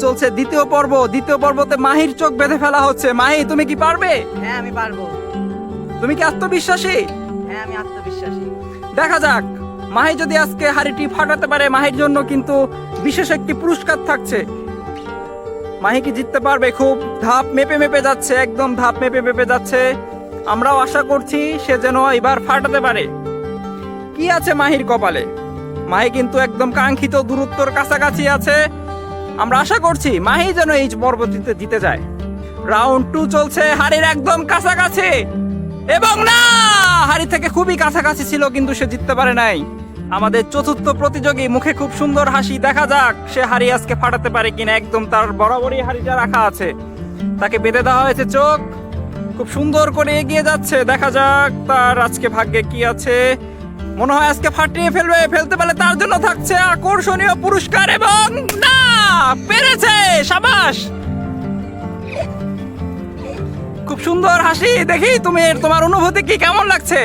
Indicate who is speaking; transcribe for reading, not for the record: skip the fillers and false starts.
Speaker 1: চলছে দ্বিতীয় পর্বতে মাহির চোখ বেঁধে ফেলা হচ্ছে। মাহি, তুমি কি পারবে?
Speaker 2: হ্যাঁ আমি পারবো।
Speaker 1: তুমি কি আত্মবিশ্বাসী?
Speaker 2: হ্যাঁ আমি আত্মবিশ্বাসী।
Speaker 1: দেখা যাক মাহি যদি আজকে হাড়িটি ফাটাতে পারে, মাহির জন্য কিন্তু বিশেষ একটি পুরস্কার থাকছে। মাহি কি জিততে পারবে? খুব ধাপ মেপে যাচ্ছে, একদম ধাপ মেপে যাচ্ছে। আমরাও আশা করছি সে যেন এবার ফাটাতে পারে। কি আছে মাহির কপালে? মাহি কিন্তু একদম কাঙ্ক্ষিত দূরত্বর কাছাকাছি আছে। আমরা আশা করছি মাহি যেন এই পর্বটিতে জিতে যায়। রাউন্ড 2 চলছে, হাড়ির একদম কাছাকাছি, এবং না, হাড়ি থেকে খুবই কাছাকাছি ছিল কিন্তু সে জিততে পারে নাই। আমাদের চতুর্থ প্রতিযোগী মুখে খুব সুন্দর হাসি। দেখা যাক সে হাড়ি আজকে ফাটাতে পারে কিনা। একদম তার বরাবরই হাড়িটা রাখা আছে, তাকে বেঁধে দেওয়া হয়েছে চোখ। খুব সুন্দর করে এগিয়ে যাচ্ছে। দেখা যাক তার আজকে ভাগ্যে কি আছে। মনে হয় আজকে ফাটিয়ে ফেলতে পারলে তার জন্য থাকছে আকর্ষণীয় পুরস্কার, এবং না, পেরেছে। সাবাস, খুব সুন্দর হাসি। দেখি তোমার অনুভূতি কি, কেমন লাগছে?